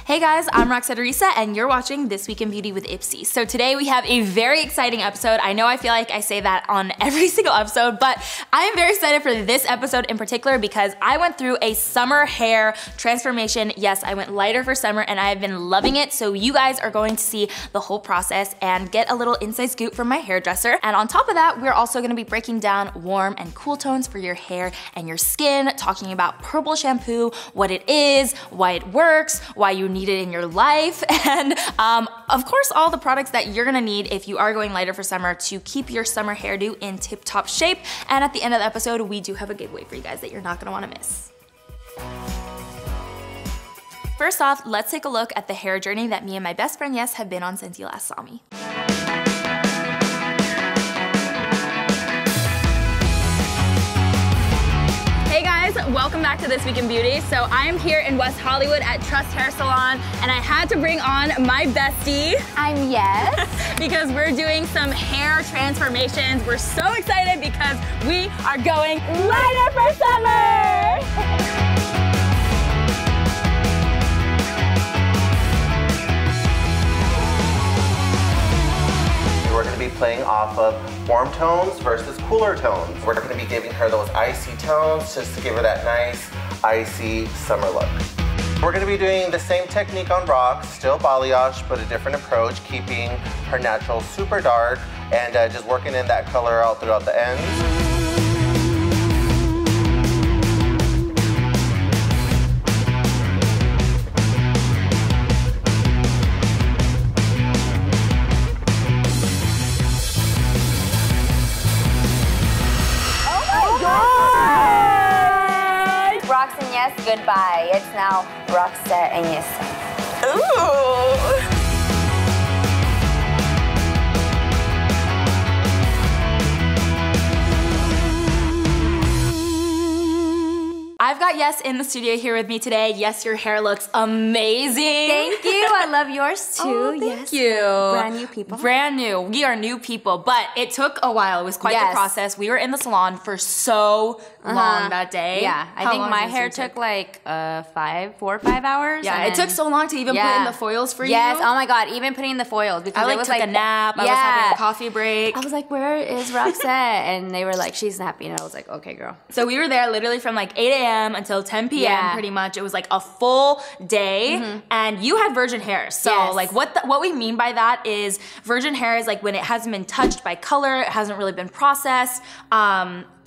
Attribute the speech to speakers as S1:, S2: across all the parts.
S1: Hey guys, I'm Roxette Arisa and you're watching This Week in Beauty with IPSY. So today we have a very exciting episode. I know I feel like I say that on every single episode, but I am very excited for this episode in particular because I went through a summer hair transformation. Yes, I went lighter for summer and I have been loving it. So you guys are going to see the whole process and get a little inside scoop from my hairdresser. And on top of that, we're also gonna be breaking down warm and cool tones for your hair and your skin, talking about purple shampoo, what it is, why it works, why you need it in your life, and of course all the products that you're gonna need if you are going lighter for summer to keep your summer hairdo in tip-top shape. And at the end of the episode, we do have a giveaway for you guys that you're not gonna wanna miss. First off, let's take a look at the hair journey that me and my best friend Yes have been on since you last saw me. Hey guys, welcome back to This Week in Beauty. So I am here in West Hollywood at Trust Hair Salon and I had to bring on my bestie.
S2: I'm Yes.
S1: Because we're doing some hair transformations. We're so excited because we are going lighter for summer.
S3: We're going to be playing off of warm tones versus cooler tones. We're going to be giving her those icy tones just to give her that nice, icy summer look. We're going to be doing the same technique on Rox, still balayage, but a different approach, keeping her natural super dark and just working in that color out throughout the ends.
S2: Goodbye. It's now Roxette and Yesenia.
S1: Ooh. I've got Yes in the studio here with me today. Yes, your hair looks amazing.
S2: Thank you. I love yours too.
S1: Oh, thank you.
S2: Brand new people.
S1: Brand new. We are new people, but it took a while. It was quite the process. We were in the salon for so long that day.
S2: Yeah, I think my hair took like 4 or 5 hours.
S1: Yeah, it took so long to even put in the foils for you.
S2: Yes, oh my god, even putting in the foils because
S1: I took a nap. I was having a coffee break.
S2: I was like, where is Roxette? And they were like, she's napping. And I was like, okay, girl.
S1: So we were there literally from like 8 a.m. until 10 p.m. pretty much. It was like a full day and you had virgin hair. So like what we mean by that is virgin hair is like when it hasn't been touched by color, it hasn't really been processed.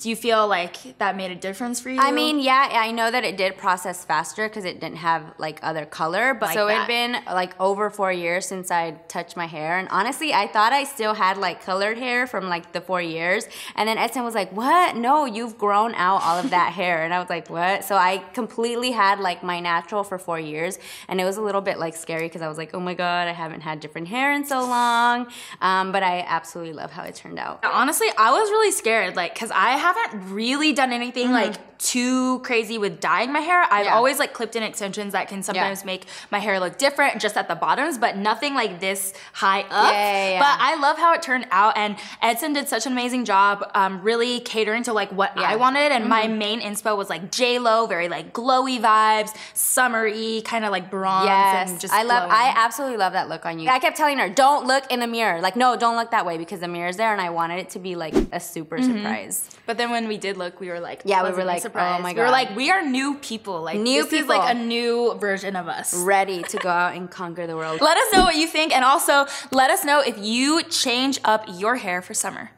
S1: Do you feel like that made a difference for you?
S2: I mean, yeah, I know that it did process faster because it didn't have like other color, but so it'd been like over 4 years since I touched my hair. And honestly, I thought I still had like colored hair from like the 4 years. And then Edson was like, what? No, you've grown out all of that hair. And I was like, what? So I completely had like my natural for 4 years. And it was a little bit like scary because I was like, oh my God, I haven't had different hair in so long. But I absolutely love how it turned out.
S1: Honestly, I was really scared, like, cause I haven't really done anything like too crazy with dyeing my hair. I've always like clipped in extensions that can sometimes make my hair look different just at the bottoms, but nothing like this high up. But I love how it turned out and Edson did such an amazing job really catering to like what I wanted. And my main inspo was like J-Lo, very like glowy vibes, summery, kind of like bronze and just
S2: I absolutely love that look on you. I kept telling her, don't look in the mirror. Like, no, don't look that way because the mirror's there and I wanted it to be like a super surprise.
S1: But then when we did look, we were like,
S2: we were like,
S1: surprised.
S2: Oh my God.
S1: We were like, we are new people. Like, this is like a new version of us.
S2: Ready to go out and conquer the world.
S1: Let us know what you think and also let us know if you change up your hair for summer.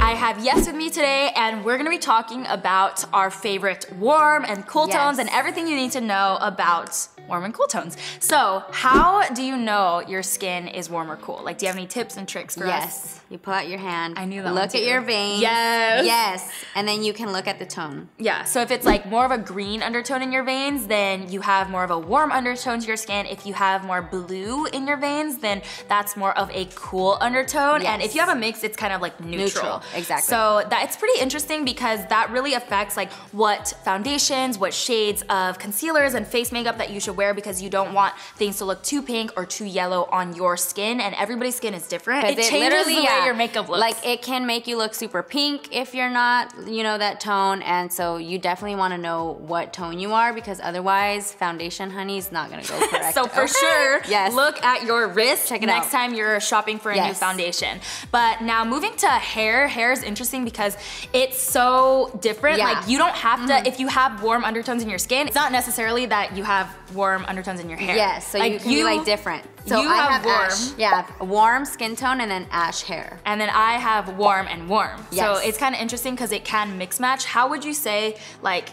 S1: I have Yes with me today and we're gonna be talking about our favorite warm and cool tones and everything you need to know about warm and cool tones. So how do you know your skin is warm or cool? Like, do you have any tips and tricks for us?
S2: You pull out your hand.
S1: I knew that.
S2: Look at your veins.
S1: Yes.
S2: And then you can look at the tone.
S1: Yeah, so if it's like more of a green undertone in your veins, then you have more of a warm undertone to your skin. If you have more blue in your veins, then that's more of a cool undertone. And if you have a mix, it's kind of like neutral.
S2: exactly.
S1: So it's pretty interesting because that really affects like what foundations, what shades of concealers and face makeup that you should wear, because you don't want things to look too pink or too yellow on your skin, and everybody's skin is different. It changes the way your makeup looks.
S2: Like it can make you look super pink if you're not, you know, that tone, and so you definitely want to know what tone you are, because otherwise foundation, honey, is not gonna go correct.
S1: So for sure,
S2: yes,
S1: look at your wrist
S2: Check it
S1: next
S2: out.
S1: time you're shopping for a new foundation. But now moving to hair is interesting because it's so different. Like you don't have to, if you have warm undertones in your skin, it's not necessarily that you have warm undertones in your hair.
S2: Yes, so
S1: like
S2: you can be like different. So
S1: you
S2: I
S1: have warm.
S2: Ash. Yeah, warm skin tone and then ash hair.
S1: And then I have warm and warm.
S2: Yes.
S1: So it's kind of interesting because it can mix match. How would you say like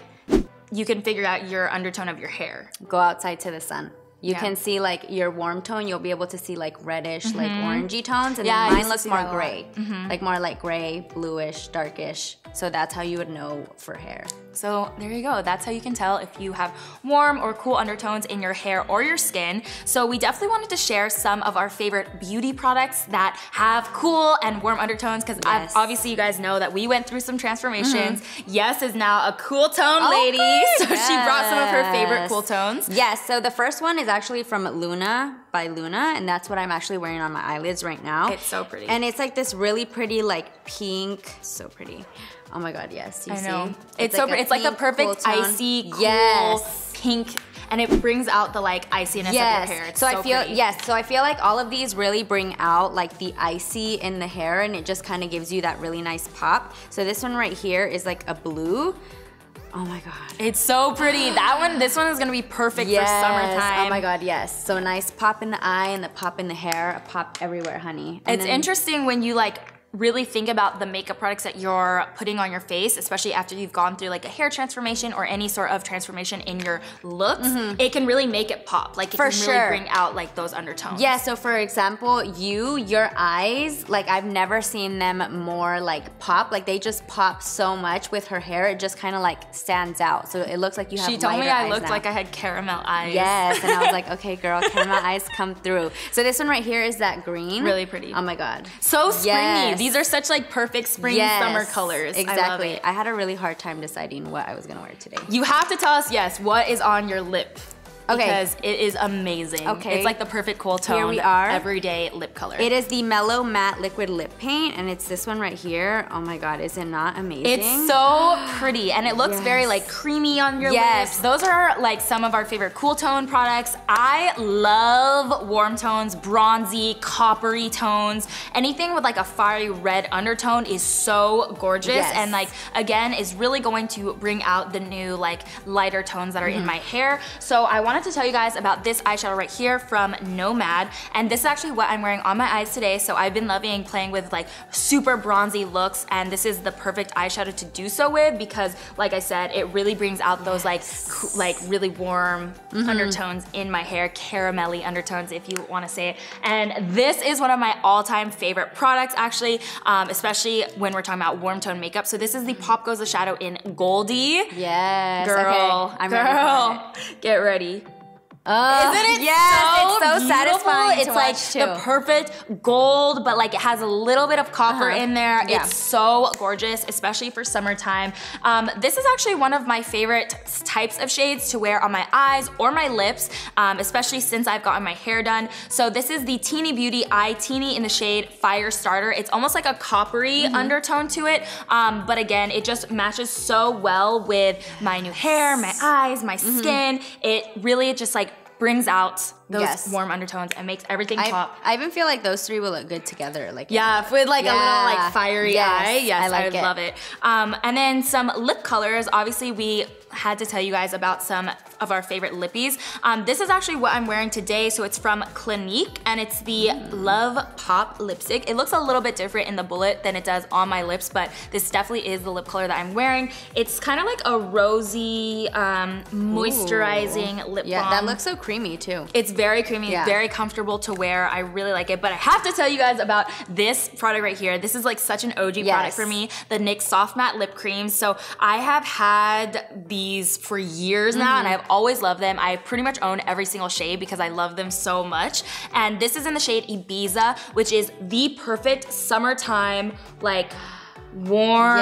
S1: you can figure out your undertone of your hair?
S2: Go outside to the sun. You can see like your warm tone, you'll be able to see like reddish, like orangey tones, and then mine looks more gray. Like more like gray, bluish, darkish. So that's how you would know for hair.
S1: So there you go. That's how you can tell if you have warm or cool undertones in your hair or your skin. So we definitely wanted to share some of our favorite beauty products that have cool and warm undertones, because obviously you guys know that we went through some transformations. Yes is now a cool tone lady. So she brought some of her favorite cool tones.
S2: Yes, so the first one is actually from Luna by Luna, and that's what I'm actually wearing on my eyelids right now.
S1: It's so pretty.
S2: And it's like this really pretty like pink, so pretty. Oh my god, yes, you see?
S1: I know. It's so pretty. It's like the perfect
S2: cool
S1: icy, cool, pink, and it brings out the like iciness of your hair. It's
S2: so I feel
S1: pretty.
S2: so I feel like all of these really bring out like the icy in the hair, and it just kind of gives you that really nice pop. So this one right here is like a blue. Oh my god.
S1: It's so pretty. This one is gonna be perfect for summertime.
S2: Oh my god, yes. So nice pop in the eye and the pop in the hair, a pop everywhere, honey. And
S1: it's interesting when you like really think about the makeup products that you're putting on your face, especially after you've gone through like a hair transformation or any sort of transformation in your looks. It can really make it pop. Like it can really bring out like those undertones.
S2: Yeah, so for example, your eyes, like I've never seen them more like pop. Like they just pop so much with her hair. It just kind of like stands out. So it looks like you have
S1: She told me I looked
S2: now.
S1: like I had caramel eyes.
S2: Yes, and I was like, okay girl, caramel eyes come through. So this one right here is that green.
S1: Really pretty.
S2: Oh my god.
S1: So springy. These are such like perfect spring summer colors.
S2: Exactly.
S1: I love it.
S2: I had a really hard time deciding what I was gonna wear today.
S1: You have to tell us, what is on your lip.
S2: Okay.
S1: Because it is amazing.
S2: Okay.
S1: It's like the perfect cool tone.
S2: Here we are.
S1: Everyday lip color.
S2: It is the Mellow Matte Liquid Lip Paint, and it's this one right here. Oh my god, is it not amazing?
S1: It's so pretty, and it looks very like creamy on your lips. Those are like some of our favorite cool tone products. I love warm tones, bronzy, coppery tones. Anything with like a fiery red undertone is so gorgeous, and like again is really going to bring out the new like lighter tones that are in my hair. So I wanted to tell you guys about this eyeshadow right here from Nomad, and this is actually what I'm wearing on my eyes today. So I've been loving playing with like super bronzy looks, and this is the perfect eyeshadow to do so with, because like I said, it really brings out those like really warm undertones in my hair, caramelly undertones if you want to say it. And this is one of my all-time favorite products actually, especially when we're talking about warm tone makeup. So this is the Pop Goes the Shadow in Goldie.
S2: Yes.
S1: Girl,
S2: okay. I'm ready for it.
S1: Get ready.
S2: Isn't it
S1: it's
S2: so satisfying
S1: It's
S2: to
S1: like
S2: watch too.
S1: the perfect gold, but like it has a little bit of copper in there. It's so gorgeous, especially for summertime. This is actually one of my favorite types of shades to wear on my eyes or my lips, especially since I've gotten my hair done. So this is the Tini Beauty Eyetini in the shade Firestarter. It's almost like a coppery undertone to it, but again, it just matches so well with my new hair, my eyes, my skin. It really just like brings out those warm undertones and makes everything pop.
S2: I even feel like those three will look good together. Like
S1: with like a little like fiery eye. Yes,
S2: I would
S1: love it. And then some lip colors. Obviously, we had to tell you guys about some of our favorite lippies. This is actually what I'm wearing today. So it's from Clinique, and it's the Love Pop lipstick. It looks a little bit different in the bullet than it does on my lips, but this definitely is the lip color that I'm wearing. It's kind of like a rosy, moisturizing lip balm.
S2: Yeah, that looks so creamy too.
S1: It's very creamy, very comfortable to wear. I really like it, but I have to tell you guys about this product right here. This is like such an OG product for me, the NYX Soft Matte Lip Cream. So I have had these for years now, and I've always loved them. I pretty much own every single shade because I love them so much. And this is in the shade Ibiza, which is the perfect summertime, like, warm,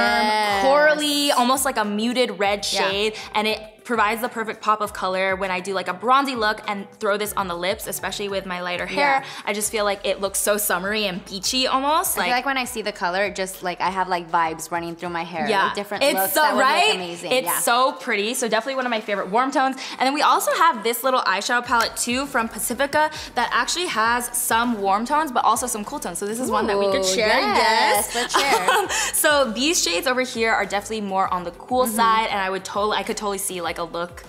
S1: corally, almost like a muted red shade, and it provides the perfect pop of color when I do like a bronzy look and throw this on the lips, especially with my lighter hair. I just feel like it looks so summery and beachy almost.
S2: I feel like when I see the color, it just like I have like vibes running through my hair.
S1: Yeah,
S2: like different
S1: it's
S2: looks.
S1: so
S2: that would
S1: right.
S2: look amazing.
S1: It's so pretty. So definitely one of my favorite warm tones. And then we also have this little eyeshadow palette too from Pacifica that actually has some warm tones, but also some cool tones. So this is one that we could share.
S2: Yes, let's share.
S1: So these shades over here are definitely more on the cool side, and I could totally see like a look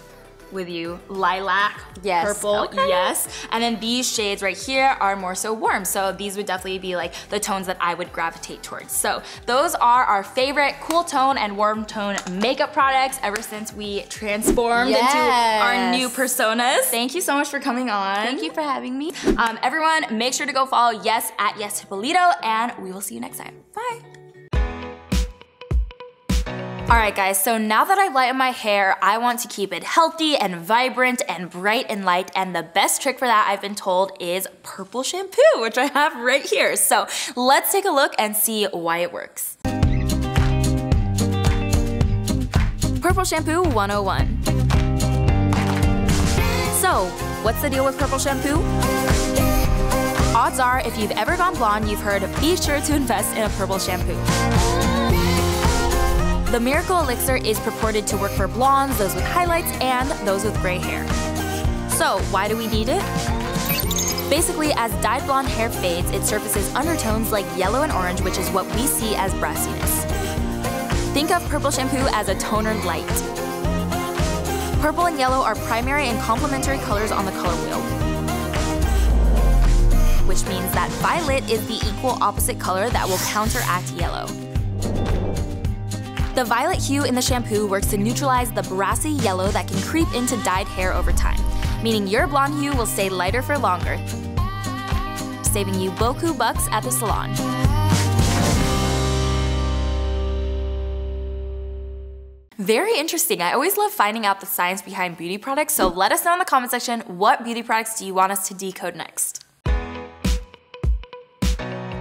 S1: with you. Lilac, purple, yes. And then these shades right here are more so warm. So these would definitely be like the tones that I would gravitate towards. So those are our favorite cool tone and warm tone makeup products ever since we transformed into our new personas. Thank you so much for coming on.
S2: Thank you for having me.
S1: Everyone, make sure to go follow Yes at Yesenia Hipolito, and we will see you next time. Bye. All right guys, so now that I've lightened my hair, I want to keep it healthy and vibrant and bright and light, and the best trick for that, I've been told, is purple shampoo, which I have right here. So let's take a look and see why it works. Purple Shampoo 101. So, what's the deal with purple shampoo? Odds are, if you've ever gone blonde, you've heard, be sure to invest in a purple shampoo. The Miracle Elixir is purported to work for blondes, those with highlights, and those with gray hair. So why do we need it? Basically, as dyed blonde hair fades, it surfaces undertones like yellow and orange, which is what we see as brassiness. Think of purple shampoo as a toner light. Purple and yellow are primary and complementary colors on the color wheel, which means that violet is the equal opposite color that will counteract yellow. The violet hue in the shampoo works to neutralize the brassy yellow that can creep into dyed hair over time, meaning your blonde hue will stay lighter for longer, saving you beaucoup bucks at the salon. Very interesting. I always love finding out the science behind beauty products, so let us know in the comment section, what beauty products do you want us to decode next?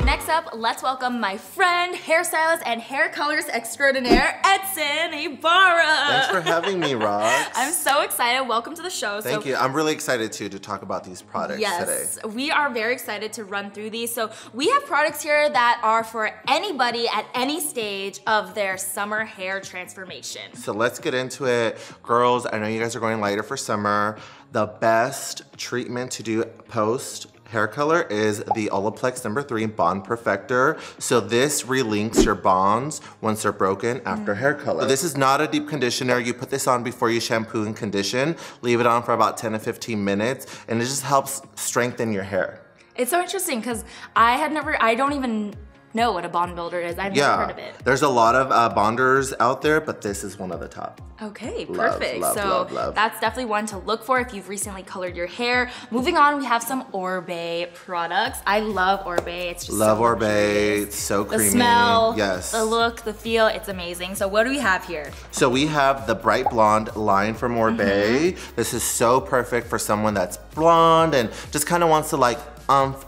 S1: Next up, let's welcome my friend, hairstylist, and hair colorist extraordinaire, Edson Ibarra.
S3: Thanks for having me, Rox.
S1: I'm so excited. Welcome to the show.
S3: Thank you. I'm really excited too to talk about these products today.
S1: We are very excited to run through these. So we have products here that are for anybody at any stage of their summer hair transformation.
S3: So let's get into it. Girls, I know you guys are going lighter for summer. The best treatment to do post hair color is the Olaplex No. 3 Bond Perfector. So this relinks your bonds once they're broken after hair color. So this is not a deep conditioner. You put this on before you shampoo and condition. Leave it on for about 10 to 15 minutes, and it just helps strengthen your hair.
S1: It's so interesting because I don't even know what a bond builder is. I've never heard of it.
S3: There's a lot of bonders out there, but this is one of the top.
S1: Okay, perfect.
S3: Love.
S1: That's definitely one to look for if you've recently colored your hair. Moving on, we have some Oribe products. I love Oribe. It's just
S3: love
S1: so
S3: Oribe.
S1: luxurious.
S3: It's so creamy.
S1: The smell,
S3: yes.
S1: The look, the feel, it's amazing. So what do we have here?
S3: So we have the Bright Blonde line from Oribe. This is so perfect for someone that's blonde and just kind of wants to like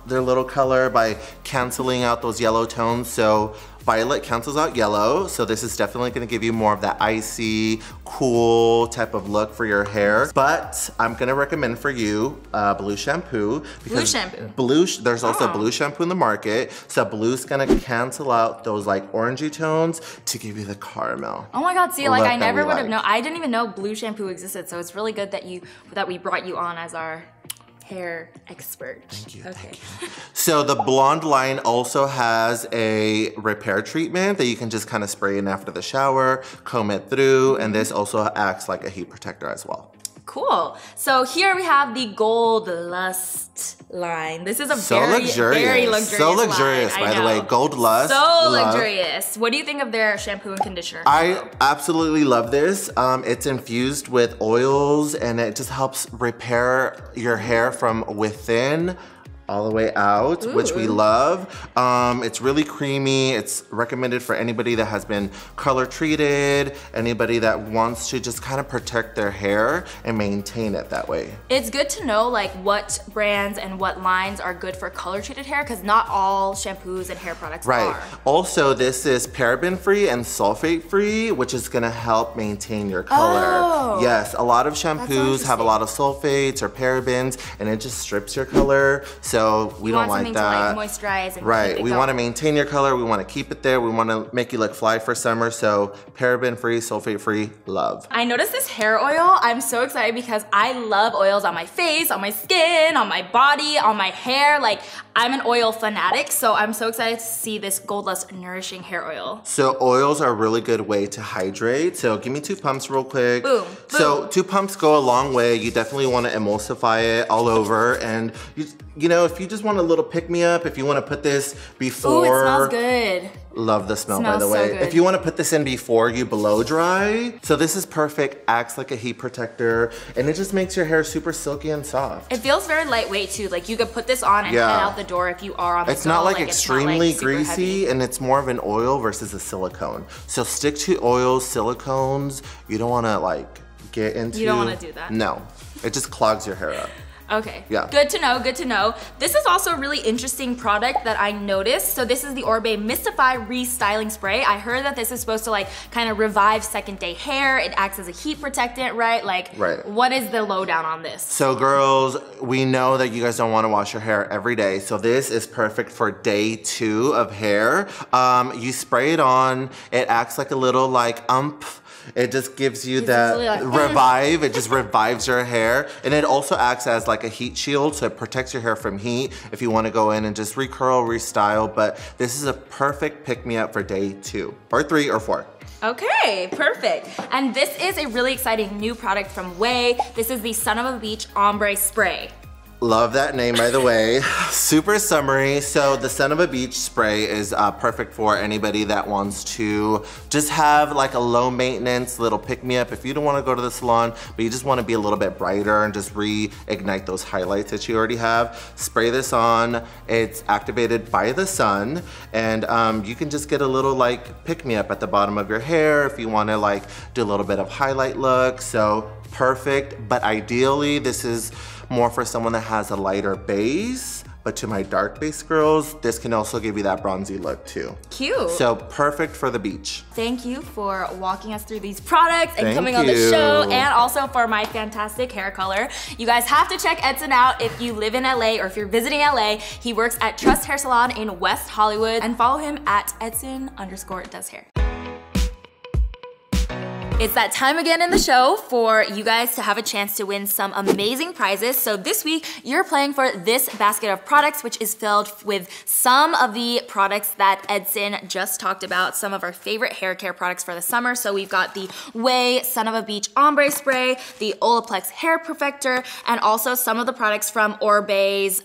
S3: their little color by canceling out those yellow tones. So violet cancels out yellow, so this is definitely gonna give you more of that icy, cool type of look for your hair. But I'm gonna recommend for you blue shampoo.
S1: Blue shampoo?
S3: There's also blue shampoo in the market. So blue's gonna cancel out those like orangey tones to give you the caramel.
S1: Oh my God, see, like I never would have known. I didn't even know blue shampoo existed, so it's really good that we brought you on as our hair expert.
S3: Thank you.
S1: Okay.
S3: Thank you. So the blonde line also has a repair treatment that you can just kind of spray in after the shower, comb it through, and this also acts like a heat protector as well.
S1: Cool. So here we have the Gold Lust line. This is a very luxurious
S3: so luxurious
S1: line.
S3: By the way, Gold Lust.
S1: So luxurious. What do you think of their shampoo and conditioner?
S3: I absolutely love this. It's infused with oils and it just helps repair your hair from within. all the way out, which we love. It's really creamy. It's recommended for anybody that has been color treated, anybody that wants to just kind of protect their hair and maintain it that way.
S1: It's good to know like what brands and what lines are good for color treated hair, because not all shampoos and hair products are.
S3: Also, this is paraben free and sulfate free, which is gonna help maintain your color. Yes, a lot of shampoos have a lot of sulfates or parabens, and it just strips your color. So we don't like that.
S1: To, like, moisturize and keep it
S3: we
S1: going.
S3: want to maintain your color. We want to keep it there. We want to make you look fly for summer. So paraben free, sulfate free, love.
S1: I noticed this hair oil. I'm so excited because I love oils on my face, on my skin, on my body, on my hair. Like, I'm an oil fanatic, so I'm so excited to see this Gold Lust Nourishing hair oil.
S3: So oils are a really good way to hydrate. So give me 2 pumps real quick.
S1: Boom.
S3: So 2 pumps go a long way. You definitely want to emulsify it all over, and you know, if you just want a little pick-me-up, if you want to put this before...
S1: Ooh, it smells good.
S3: Love the smell, by the way.
S1: So
S3: if you want to put this in before you blow dry, so this is perfect, acts like a heat protector, and it just makes your hair super silky and soft.
S1: It feels very lightweight too. Like you could put this on and head out the door if you are on the
S3: It's not like
S1: it's
S3: extremely
S1: not, like,
S3: greasy,
S1: heavy.
S3: and it's more of an oil versus a silicone. So stick to oils, silicones. You don't want to like get into...
S1: You don't want to do that.
S3: No, it just clogs your hair up.
S1: Okay,
S3: yeah.
S1: Good to know, good to know. This is also a really interesting product that I noticed. So this is the Oribe Mystify Restyling Spray. I heard that this is supposed to like kind of revive second day hair. It acts as a heat protectant, right? Like, what is the lowdown on this?
S3: So girls, we know that you guys don't want to wash your hair every day. So this is perfect for day 2 of hair. You spray it on, it acts like a little like It just gives you that like, revive. It just revives your hair. And it also acts as like a heat shield, so it protects your hair from heat if you want to go in and just recurl, restyle. But this is a perfect pick-me-up for day 2 or 3 or 4.
S1: Okay, perfect. And this is a really exciting new product from Way. This is the Son of a Beach Ombre Spray.
S3: Love that name, by the way. Super summery. So the Son of a Beach spray is perfect for anybody that wants to just have like a low maintenance little pick-me-up. If you don't want to go to the salon, but you just want to be a little bit brighter and just reignite those highlights that you already have, spray this on. It's activated by the sun, and you can just get a little like pick-me-up at the bottom of your hair if you want to like do a little bit of highlight look. So perfect, but ideally this is more for someone that has a lighter base, but to my dark base girls, this can also give you that bronzy look too.
S1: Cute.
S3: So perfect for the beach.
S1: Thank you for walking us through these products and coming on the show, and also for my fantastic hair color. You guys have to check Edson out if you live in LA or if you're visiting LA. He works at Trust Hair Salon in West Hollywood, and follow him at Edson_does_hair. It's that time again in the show for you guys to have a chance to win some amazing prizes. So this week, you're playing for this basket of products, which is filled with some of the products that Edson just talked about, some of our favorite hair care products for the summer. So we've got the Way Son of a Beach Ombre Spray, the Olaplex Hair Perfector, and also some of the products from Oribe's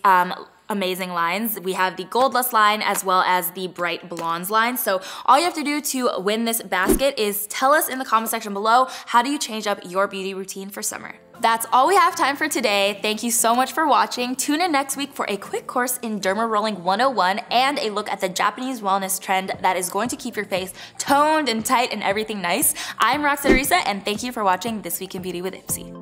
S1: amazing lines. We have the Gold Lust line as well as the Bright Blondes line. So all you have to do to win this basket is tell us in the comment section below, how do you change up your beauty routine for summer? That's all we have time for today. Thank you so much for watching. Tune in next week for a quick course in Derma Rolling 101 and a look at the Japanese wellness trend that is going to keep your face toned and tight and everything nice. I'm Roxette Arisa, and thank you for watching This Week in Beauty with IPSY.